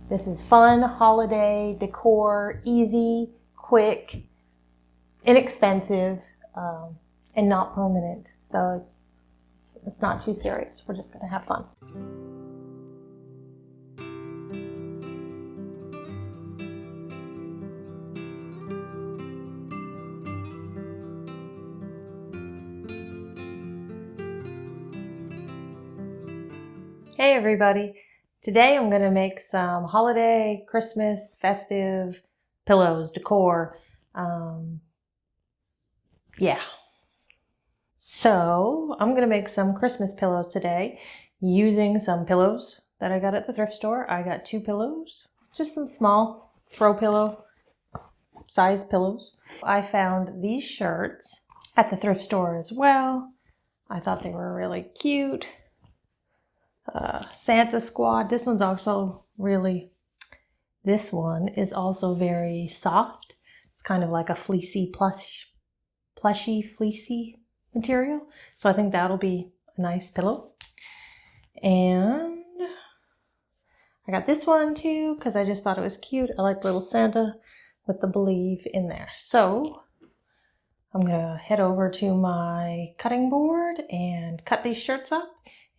This is fun holiday decor, easy, quick, inexpensive, and not permanent. So it's not too serious. We're just gonna have fun. Hey everybody! Today I'm going to make some holiday, Christmas, festive pillows, decor. Yeah. So I'm going to make some Christmas pillows today using some pillows that I got at the thrift store. I got 2 pillows, just some small throw pillow size pillows. I found these shirts at the thrift store as well. I thought they were really cute. Santa Squad. This one is also very soft. It's kind of like a fleecy, plushy, fleecy material. So I think that'll be a nice pillow. And I got this one too because I just thought it was cute. I like little Santa with the believe in there. So I'm gonna head over to my cutting board and cut these shirts up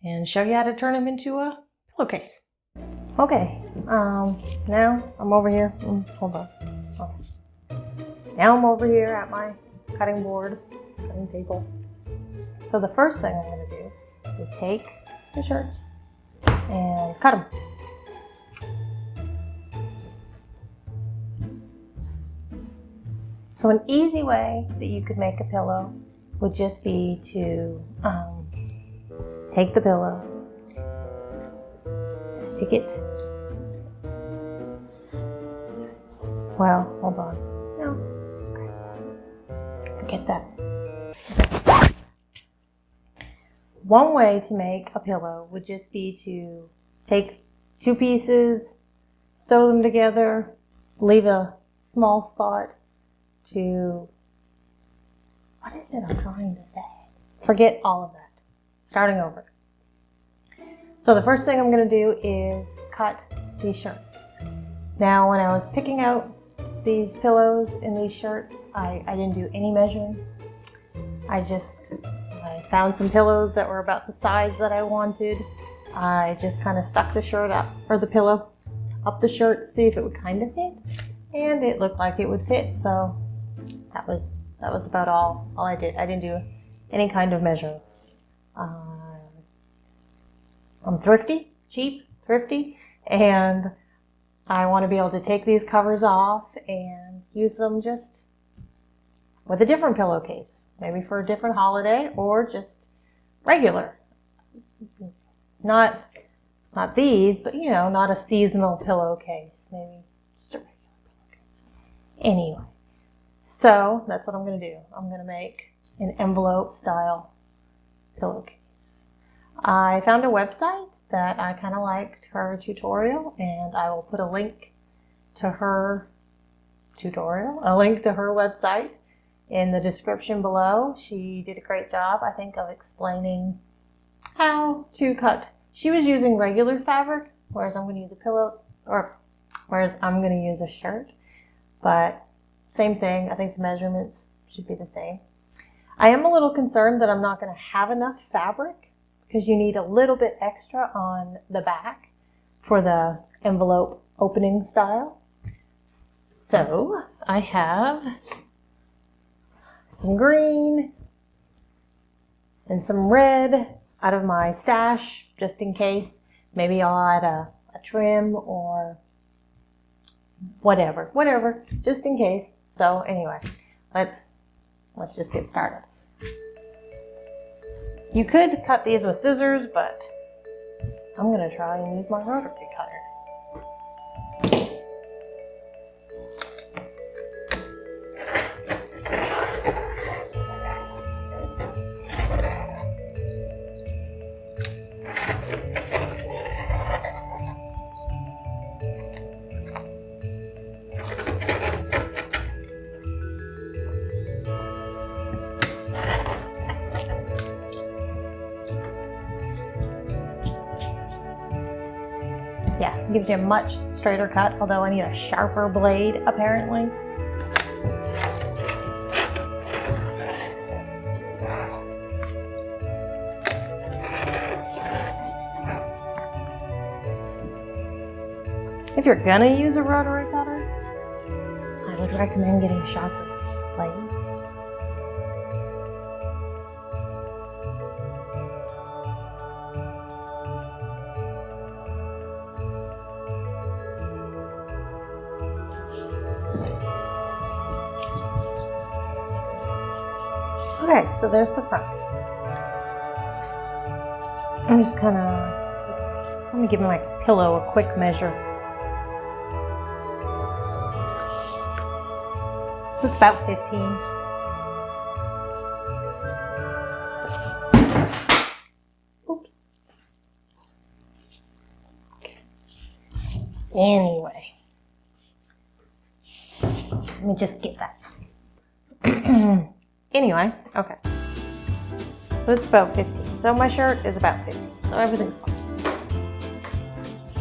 and show you how to turn them into a pillowcase. Okay, now I'm over here. Hold on. Now I'm over here at my cutting board, cutting table. So the first thing I'm going to do is take the shirts and cut them. So an easy way that you could make a pillow would just be to take the pillow, stick it. Well, hold on. No, forget that. One way to make a pillow would just be to take 2 pieces, sew them together, leave a small spot to, what is it I'm trying to say? Forget all of that. Starting over. So the first thing I'm going to do is cut these shirts. Now when I was picking out these pillows and these shirts, I didn't do any measuring. I found some pillows that were about the size that I wanted. I just kind of stuck the shirt up, or the pillow up the shirt to see if it would kind of fit. And it looked like it would fit, so that was about all I did. I didn't do any kind of measuring. I'm thrifty, cheap, thrifty, and I want to be able to take these covers off and use them just with a different pillowcase, maybe for a different holiday or just regular. Not these, but not a seasonal pillowcase, maybe just a regular pillowcase. Anyway, so that's what I'm going to do. I'm going to make an envelope style pillowcase. I found a website that I kind of liked her tutorial, and I will put a link to her tutorial, a link to her website in the description below. She did a great job, I think, of explaining how to cut. She was using regular fabric, whereas I'm going to use a shirt, but same thing. I think the measurements should be the same. I am a little concerned that I'm not going to have enough fabric, because you need a little bit extra on the back for the envelope opening style. So I have some green and some red out of my stash, just in case. Maybe I'll add a trim or whatever, just in case. So anyway, let's just get started. You could cut these with scissors, but I'm going to try and use my rotary cutter. Yeah, Gives you a much straighter cut, although I need a sharper blade apparently. If you're gonna use a rotary cutter, I would recommend getting sharper blades. Okay, so there's the front. I'm just let me give my pillow a quick measure. So it's about 15. Oops. Anyway, let me just get that. Anyway, okay. So it's about 15. So my shirt is about 15. So everything's fine.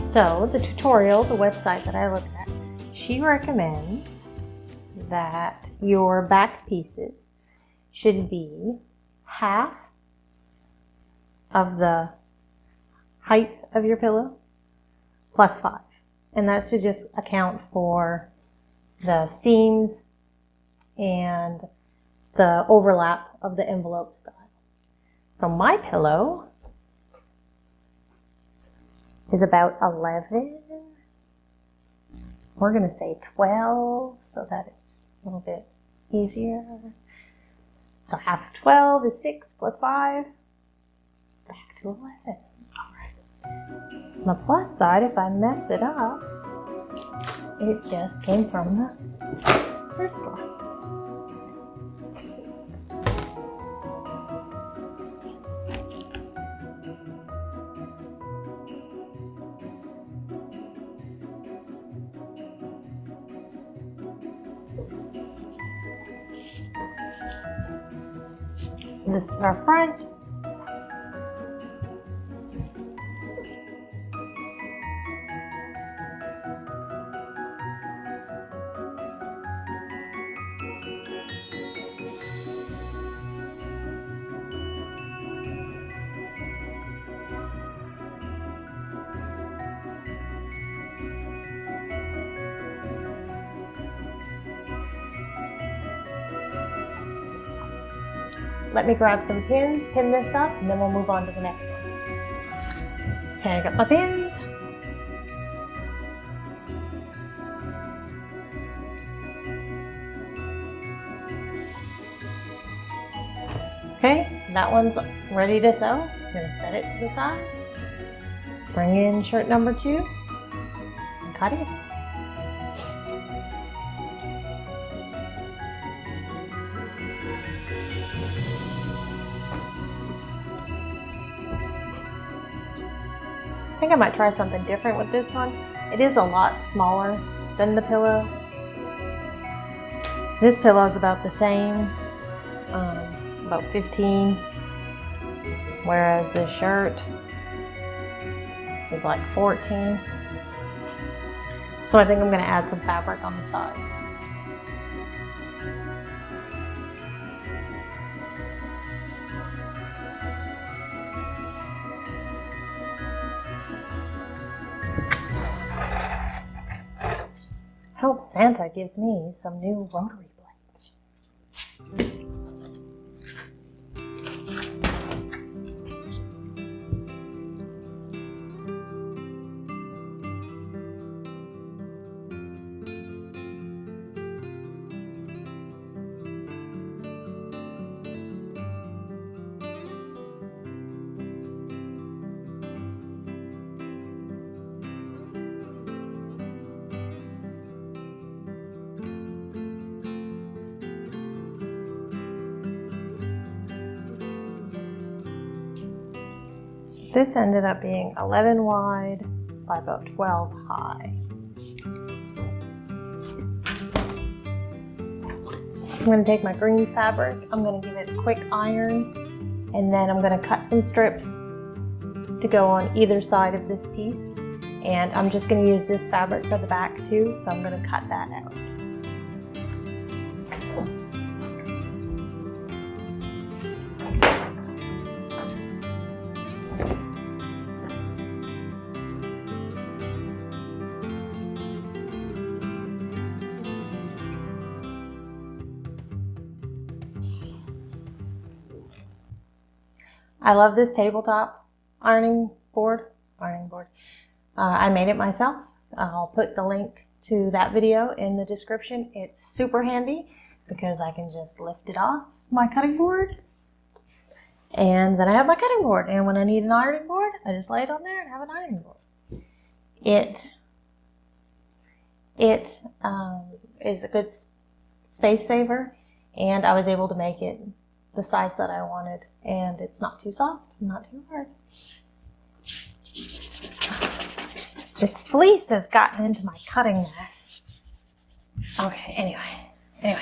So the tutorial, the website that I looked at, she recommends that your back pieces should be half of the height of your pillow plus 5. And that should just account for the seams and the overlap of the envelope style. So my pillow is about 11. We're going to say 12 so that it's a little bit easier. So half of 12 is 6 plus 5. Back to 11. All right. On the plus side, if I mess it up, it just came from the thrift store. So this is our front. Let me grab some pins, pin this up, and then we'll move on to the next one. Okay, I got my pins. Okay, that one's ready to sew. I'm gonna set it to the side. Bring in shirt number 2 and cut it. I think I might try something different with this one. It is a lot smaller than the pillow. This pillow is about the same, about 15, whereas this shirt is like 14. So I think I'm going to add some fabric on the sides. Hope Santa gives me some new rotary blades. This ended up being 11 wide by about 12 high. I'm going to take my green fabric, I'm going to give it a quick iron, and then I'm going to cut some strips to go on either side of this piece. And I'm just going to use this fabric for the back too, so I'm going to cut that out. I love this tabletop ironing board. I made it myself. I'll put the link to that video in the description. It's super handy because I can just lift it off my cutting board, and then I have my cutting board. And when I need an ironing board, I just lay it on there and have an ironing board. It is a good space saver, and I was able to make it the size that I wanted, and it's not too soft, not too hard. This fleece has gotten into my cutting mess. Okay, anyway.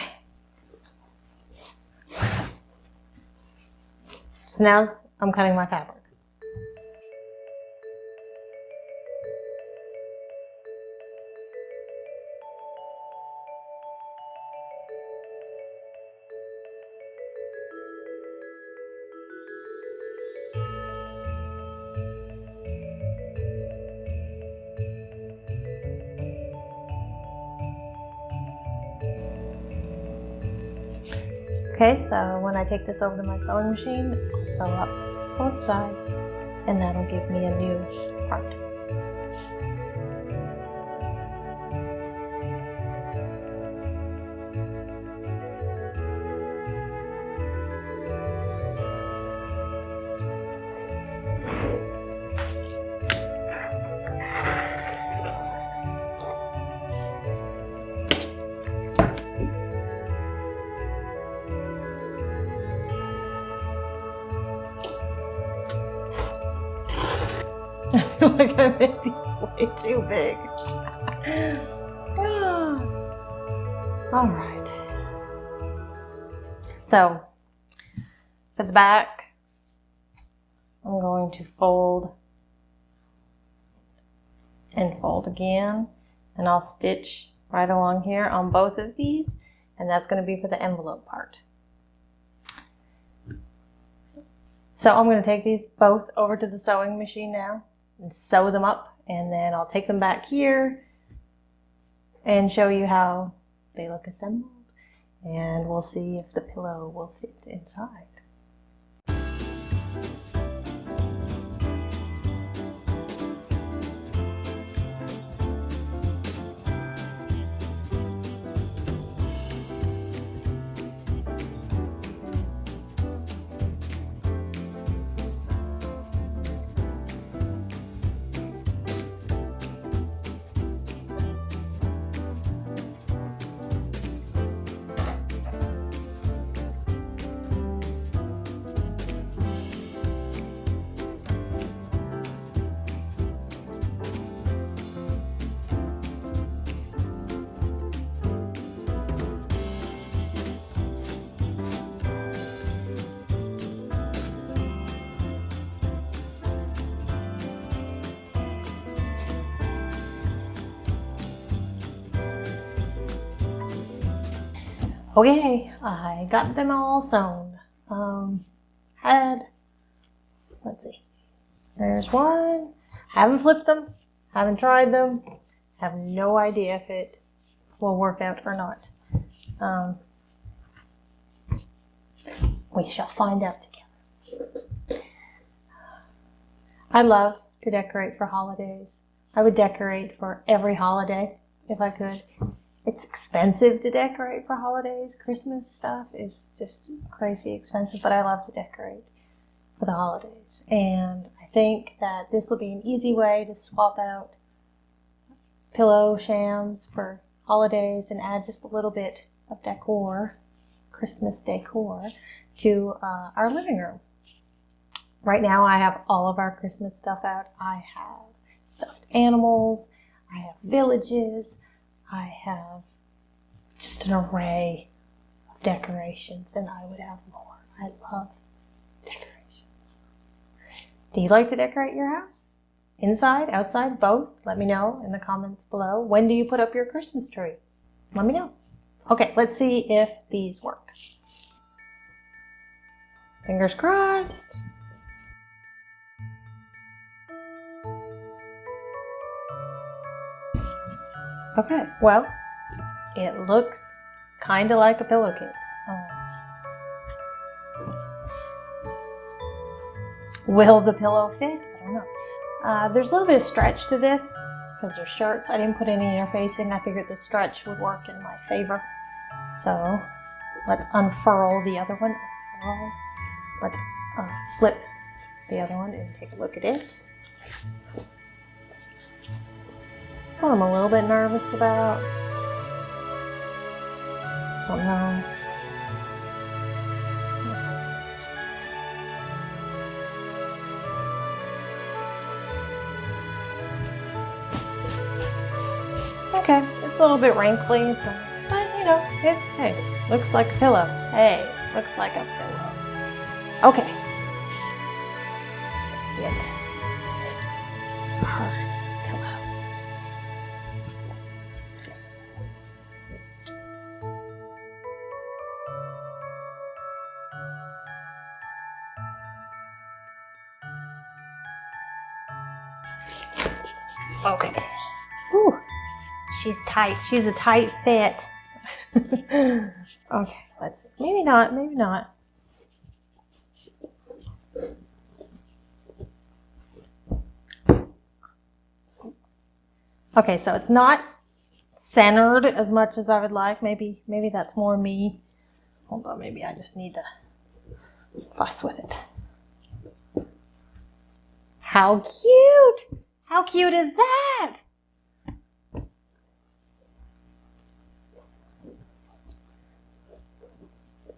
So now I'm cutting my fabric. Okay, so when I take this over to my sewing machine, I'll sew up both sides, and that'll give me a new part. I feel like I made these way too big. All right. So for the back, I'm going to fold and fold again, and I'll stitch right along here on both of these, and that's going to be for the envelope part. So I'm going to take these both over to the sewing machine now and sew them up, and then I'll take them back here and show you how they look assembled, and we'll see if the pillow will fit inside. Okay, I got them all sewn. Let's see, there's one. Haven't flipped them, haven't tried them, have no idea if it will work out or not. We shall find out together. I love to decorate for holidays. I would decorate for every holiday if I could. It's expensive to decorate for holidays. Christmas stuff is just crazy expensive, but I love to decorate for the holidays. And I think that this will be an easy way to swap out pillow shams for holidays and add just a little bit of decor, Christmas decor, to our living room. Right now I have all of our Christmas stuff out. I have stuffed animals, I have villages, I have just an array of decorations, and I would have more. I love decorations. Do you like to decorate your house? Inside, outside, both? Let me know in the comments below. When do you put up your Christmas tree? Let me know. Okay, let's see if these work. Fingers crossed. Okay, well, it looks kind of like a pillowcase. Will the pillow fit? I don't know. There's a little bit of stretch to this because they're shirts. I didn't put any interfacing. I figured the stretch would work in my favor. So let's unfurl the other one. Let's flip the other one and take a look at it. This one I'm a little bit nervous about. I don't know. Okay, it's a little bit wrinkly, but you know, hey, looks like a pillow. Hey, looks like a pillow. Okay. Let's get our pillows. Okay. Ooh. She's tight. She's a tight fit. Okay, let's see. Maybe not, maybe not. Okay, so it's not centered as much as I would like. Maybe that's more me. Hold on, maybe I just need to fuss with it. How cute! How cute is that?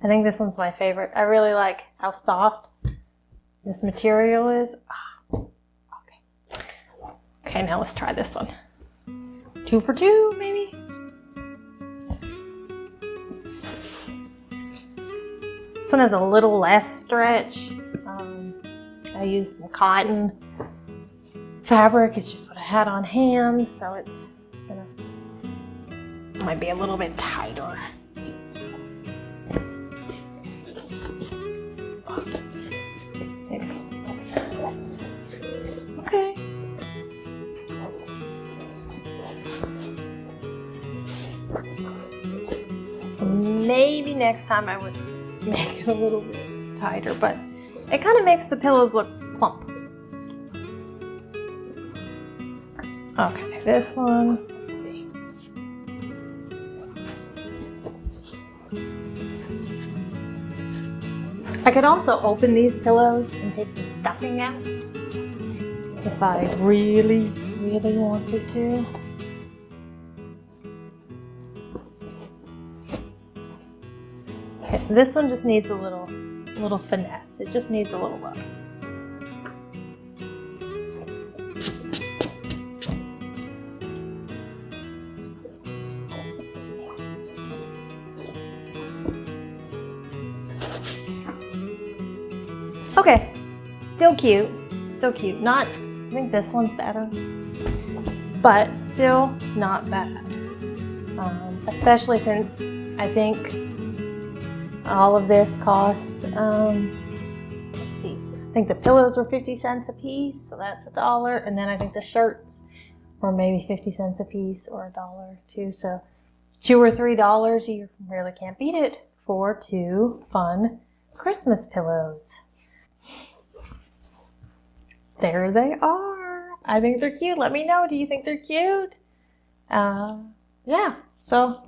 I think this one's my favorite. I really like how soft this material is. Oh, okay. Okay, now let's try this one. 2 for 2, maybe? This one has a little less stretch. I used some cotton fabric. It's just what I had on hand, so it's might be a little bit tighter. Okay. So maybe next time I would make it a little bit tighter, but it kind of makes the pillows look plump. Okay, this one, let's see. I could also open these pillows and take some stuffing out if I really wanted to. Okay, so this one just needs a little finesse. It just needs a little love. Let's see. Okay, still cute. Still cute. Not, I think this one's better, but still not bad. Especially since I think all of this cost, let's see, I think the pillows were 50 cents a piece, so that's $1. And then I think the shirts were maybe 50 cents a piece or $1 too. So $2 or $3, you really can't beat it for 2 fun Christmas pillows. There they are. I think they're cute. Let me know. Do you think they're cute? Yeah. So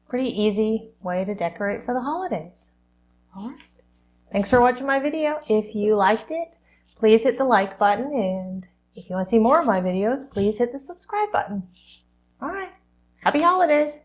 pretty easy way to decorate for the holidays. All right. Thanks for watching my video. If you liked it, please hit the like button. And if you want to see more of my videos, please hit the subscribe button. All right. Happy holidays.